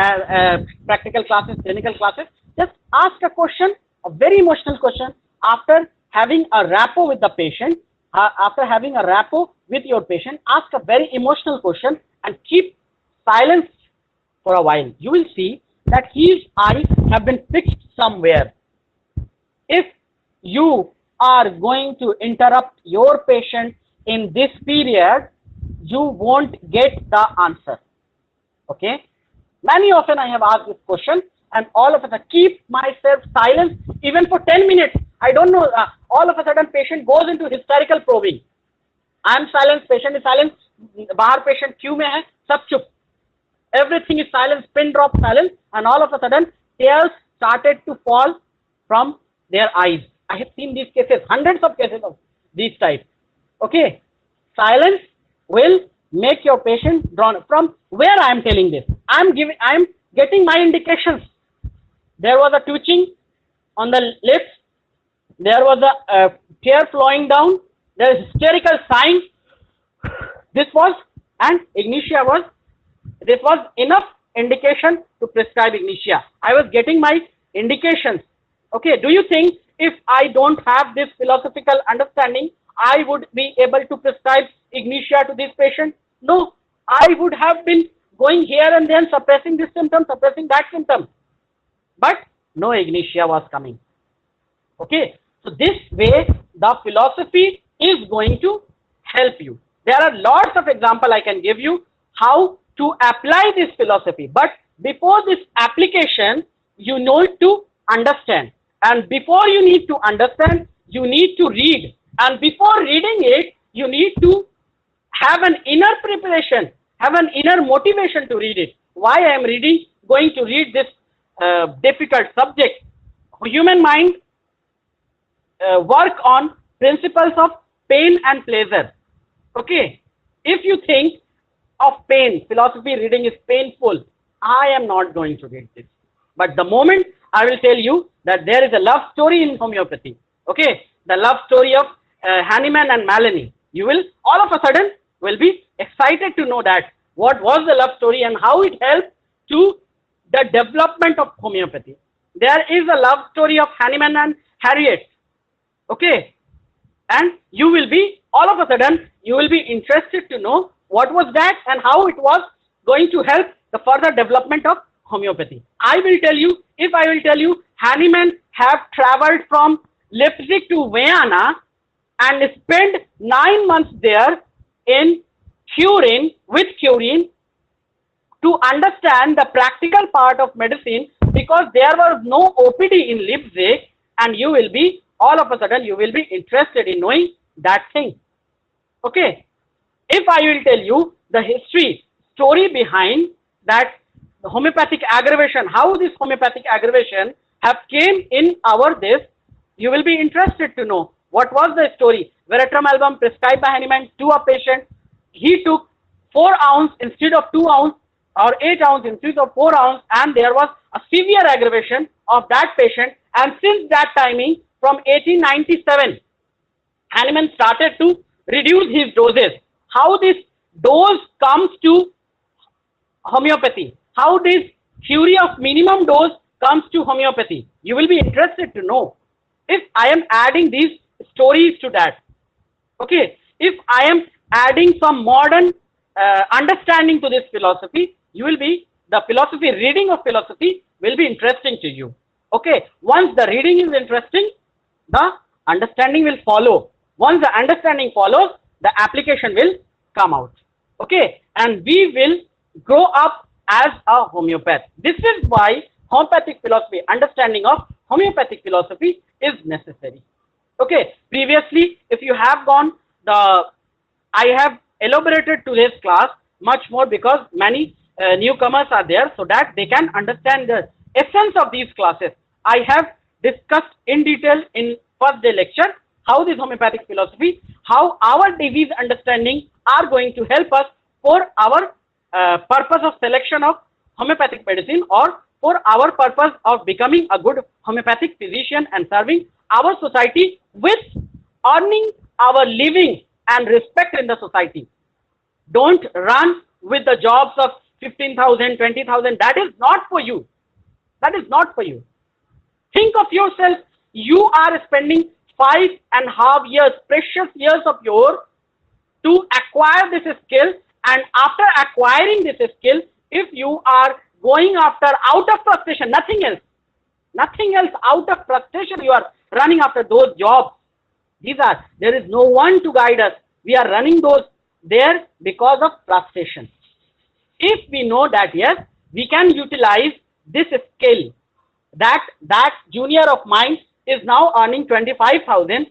practical classes, clinical classes, just ask a question, a very emotional question. After having a rapport with the patient, after having a rapport with your patient, ask a very emotional question and keep silence for a while. You will see that his eyes have been fixed somewhere. If you are going to interrupt your patient in this period, you won't get the answer. Okay? Many often I have asked this question and all of a sudden keep myself silent even for 10 minutes. I don't know, all of a sudden patient goes into hysterical probing. I am silent, patient is silent, bahar patient queue mein hai, sab chup. Everything is silent, pin drop silence, and all of a sudden tears started to fall from their eyes. I have seen these cases, hundreds of cases of these types. Okay, silence will make your patient drawn. From where I am telling this, I am getting my indications. There was a twitching on the lips. There was a tear flowing down. There is hysterical sign. This was, and ignitia was. This was enough indication to prescribe ignitia. I was getting my indications. Okay, do you think if I don't have this philosophical understanding, I would be able to prescribe ignitia to this patient? No, I would have been going here and then suppressing this symptom, suppressing that symptom. But no ignitia was coming. Okay, so this way the philosophy is going to help you. There are lots of examples I can give you how to apply this philosophy. But before this application, you need to understand. And before you need to understand, you need to read. And before reading it, you need to have an inner preparation, have an inner motivation to read it. Why I am going to read this difficult subject? Human mind work on principles of pain and pleasure. Okay, if you think of pain, philosophy reading is painful, I am not going to read this. But the moment I will tell you that there is a love story in homeopathy, okay, the love story of Hahnemann and Maloney, you will all of a sudden will be excited to know that what was the love story and how it helped to the development of homeopathy. There is a love story of Hahnemann and Harriet, okay, and you will be all of a sudden you will be interested to know what was that and how it was going to help the further development of homeopathy. I will tell you, if I will tell you Hahnemann have traveled from Leipzig to Vienna and spent 9 months there in Turin with Turin to understand the practical part of medicine, because there was no OPD in Leipzig, and you will be all of a sudden you will be interested in knowing that thing. Okay, if I will tell you the history story behind that homeopathic aggravation, how this homeopathic aggravation have came in our this, you will be interested to know what was the story. Veratrum album prescribed by Hahnemann to a patient, he took 4 ounce instead of 2 ounce or 8 ounce instead of 4 ounce, and there was a severe aggravation of that patient. And since that timing, from 1897, Hahnemann started to reduce his doses. How this dose comes to homeopathy, how this theory of minimum dose comes to homeopathy, you will be interested to know. If I am adding these stories to that, okay, if I am adding some modern understanding to this philosophy, you will be, the philosophy, reading of philosophy will be interesting to you. Okay, once the reading is interesting, the understanding will follow. Once the understanding follows, the application will come out. Okay, and we will grow up as a homeopath. This is why homeopathic philosophy, understanding of homeopathic philosophy is necessary. Okay, previously, if you have gone, I have elaborated today's class much more because many newcomers are there, so that they can understand the essence of these classes. I have discussed in detail in first day lecture, how this homeopathic philosophy, how our disease understanding are going to help us for our purpose of selection of homeopathic medicine, or for our purpose of becoming a good homeopathic physician and serving our society with earning our living and respect in the society. Don't run with the jobs of 15,000, 20,000. That is not for you. That is not for you. Think of yourself. You are spending 5.5 years, precious years of yours, to acquire this skill. And after acquiring this skill, if you are going after out of frustration, nothing else, out of frustration, you are running after those jobs. There is no one to guide us. We are running those there because of frustration. If we know that, yes, we can utilize this skill, that junior of mine is now earning 25,000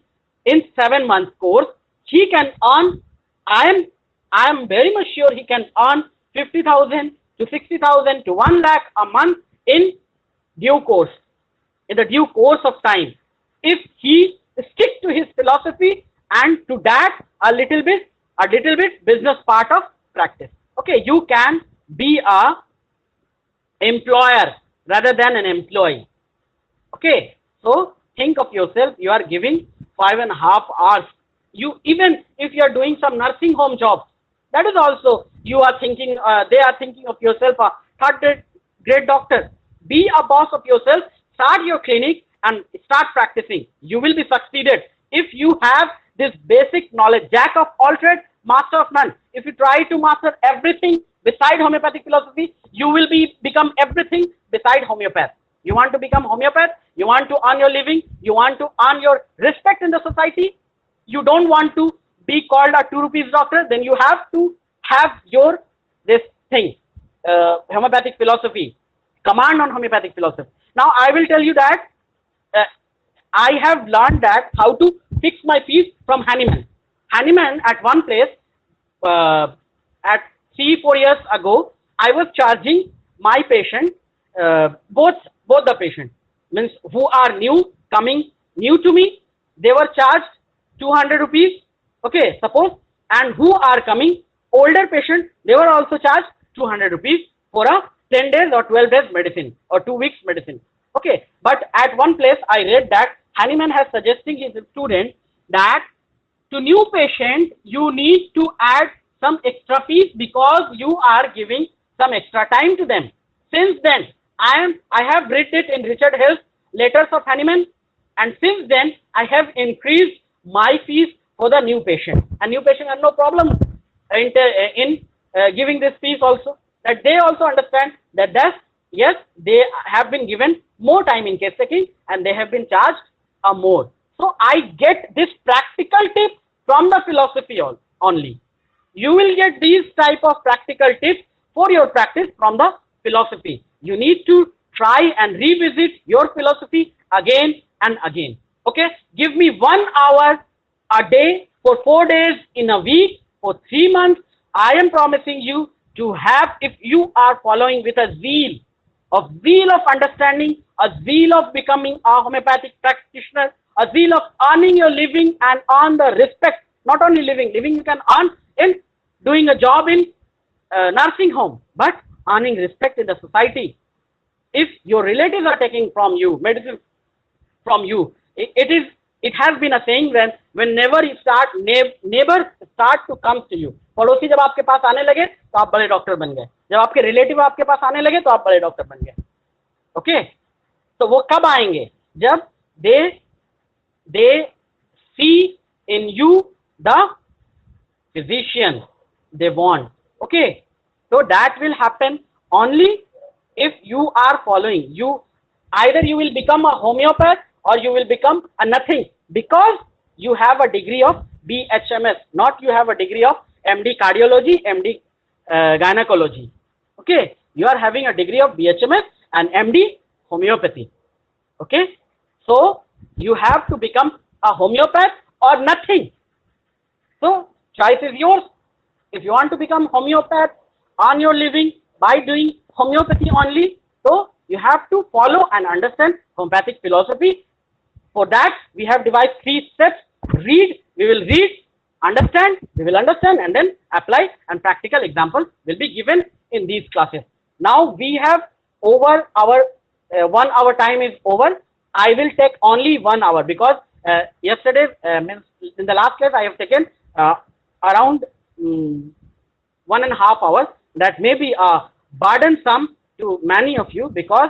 in 7 months course, he can earn, I am very much sure he can earn 50,000 to 60,000 to 1 lakh a month in due course, in the due course of time, if he stick to his philosophy and to that a little bit business part of practice. Okay, you can be a employer rather than an employee. Okay, so think of yourself, you are giving 5.5 hours. You, even if you are doing some nursing home jobs, that is also, you are thinking, they are thinking of yourself a third grade doctor. Be a boss of yourself, start your clinic and start practicing. You will be succeeded if you have this basic knowledge. Jack of all trades, master of none. If you try to master everything beside homeopathic philosophy, you will become everything beside homeopath. You want to become homeopath, you want to earn your living, you want to earn your respect in the society, you don't want to be called a 2 rupees doctor, then you have to have your this thing, homeopathic philosophy, command on homeopathic philosophy. Now I will tell you that I have learned that how to fix my fees from Hahnemann. Hahnemann, at one place, at 3-4 years ago, I was charging my patient, both the patients, means who are coming new to me, they were charged 200 rupees, okay, suppose, and who are coming older patient, they were also charged 200 rupees for a 10 days or 12 days medicine or 2 weeks medicine. Okay, but at one place I read that Hahnemann has suggesting his student that to new patient you need to add some extra fees because you are giving some extra time to them. Since then, I have read it in Richard Hill's letters of Hahnemann, and since then I have increased my fees for the new patient, and new patient have no problem in giving this fees also. That they also understand that yes, they have been given more time in case taking and they have been charged more. So I get this practical tip from the philosophy only. You will get these type of practical tips for your practice from the philosophy. You need to try and revisit your philosophy again and again. Okay, give me 1 hour a day for 4 days in a week for 3 months. I am promising you to have, if you are following with a zeal of understanding, a zeal of becoming a homeopathic practitioner, a zeal of earning your living and earn the respect, not only living you can earn in doing a job in nursing home, but earning respect in the society. If your relatives are taking from you medicine from you, it has been a saying that whenever you start, neighbors start to come to you. पड़ोसी जब आपके पास आने लगे तो आप बड़े doctor बन गए, जब आपके रिलेटिव आपके पास आने लगे तो आप बड़े डॉक्टर बन गए. ओके, तो वो कब आएंगे? जब they see in you the physician they want. Okay, so that will happen only if you are following. Either you will become a homeopath or you will become a nothing, because you have a degree of BHMS, not you have a degree of MD cardiology, MD gynecology. Okay, you are having a degree of BHMS and MD homeopathy. Okay, so you have to become a homeopath or nothing. So choice is yours. If you want to become homeopath, earn your living by doing homeopathy only, so you have to follow and understand homeopathic philosophy For that, we have devised 3 steps. Read, we will read. Understand, we will understand, and then apply, and practical examples will be given in these classes. Now we have over our 1 hour time is over. I will take only 1 hour because yesterday, means in the last class, I have taken around 1.5 hours. That may be burdensome to many of you because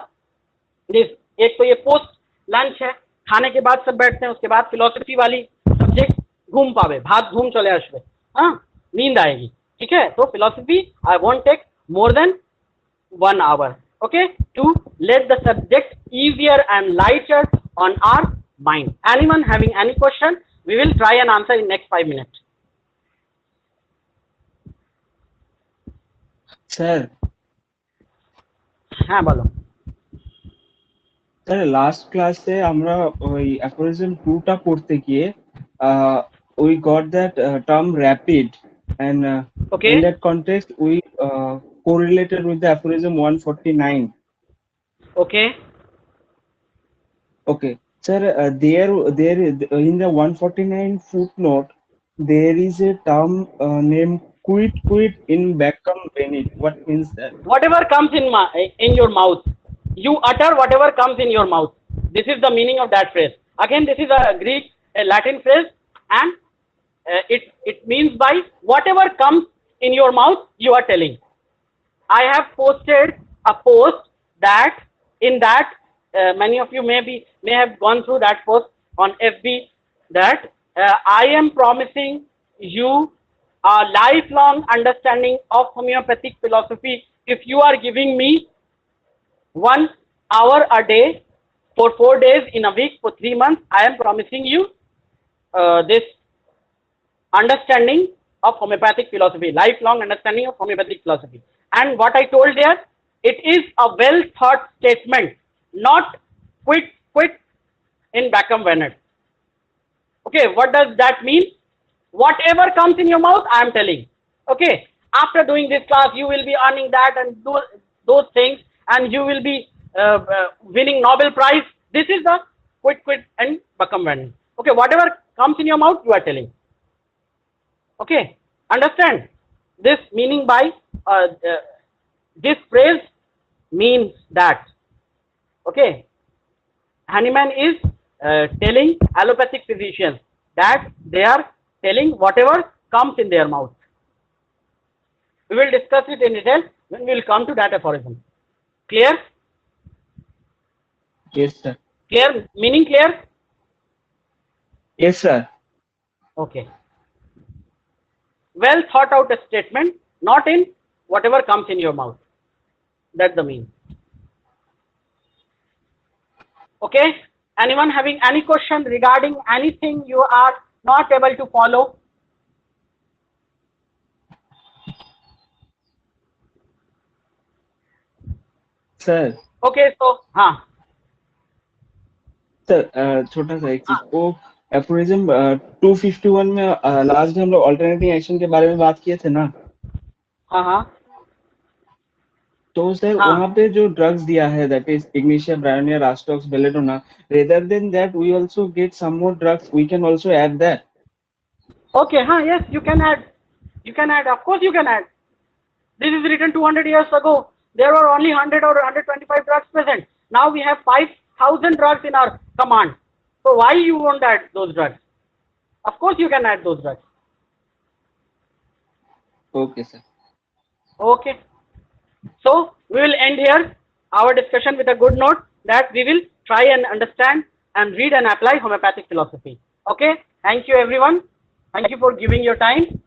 this एक तो ये post lunch है, खाने के बाद सब बैठते हैं, उसके बाद फिलोसफी वाली सब्जेक्ट घूम पावे, भात घूम चले आसबे, हाँ नींद आएगी, ठीक है. तो philosophy I won't take more than 1 hour, okay, to let the subject easier and lighter on our mind. Anyone having any question, we will try and answer in next 5 minutes. Sir হ্যাঁ বলো. Sir last ক্লাসে আমরা ওই aphorism 2টা পড়তে গিয়ে we got that term rapid, and Okay. in that context we correlated with the aphorism 149. Okay. Okay, sir, there in the 149 footnote there is a term named quid in Beckham Bennett. What means that? Whatever comes in your mouth, you utter whatever comes in your mouth. This is the meaning of that phrase. Again, this is a Greek, a Latin phrase, and it means by whatever comes in your mouth, you are telling. I have posted a post that in that many of you may have gone through that post on FB, that I am promising you a lifelong understanding of homeopathic philosophy if you are giving me 1 hour a day for 4 days in a week for 3 months. I am promising you this understanding of homeopathic philosophy, lifelong understanding of homeopathic philosophy. And what I told there, it is a well thought statement, not quit in Beckham Bennett. Okay, what does that mean? Whatever comes in your mouth, I am telling. Okay, after doing this class, you will be earning that and those things, and you will be winning Nobel Prize. This is the quit and Beckham Bennett. Okay, whatever comes in your mouth, you are telling. Okay, understand this meaning by this phrase means that. Okay, Hahnemann is telling allopathic physicians that they are telling whatever comes in their mouth. We will discuss it in detail when we will come to that aphorism. Clear? Yes, sir. Clear? Meaning clear? Yes, sir. Okay. Well thought out a statement, not in whatever comes in your mouth. That's the mean. Okay. Anyone having any question regarding anything you are not able to follow? Sir. Okay, so हाँ. Sir छोटा सा एक चीज, वो aphorism 251 में last में हम लोग अल्टरनेटिंग एक्शन के बारे में बात किए थे ना. हाँ हाँ. तो सर वहाँ पे जो ड्रग्स दिया है, that is Ignatia, Bryonia, Rhus tox, Belladonna, rather than that we also get some more drugs, we can also add that. Okay, हाँ, yes, you can add. You can add. Of course, you can add. This is written 200 years ago. There were only 100 or 125 drugs present. Now we have 5,000 drugs in our command. So why you won't add those drugs? Of course, you can add those drugs. Okay, sir. Okay. So we will end here our discussion with a good note that we will try and understand and read and apply homeopathic philosophy. Okay. Thank you, everyone. Thank you for giving your time.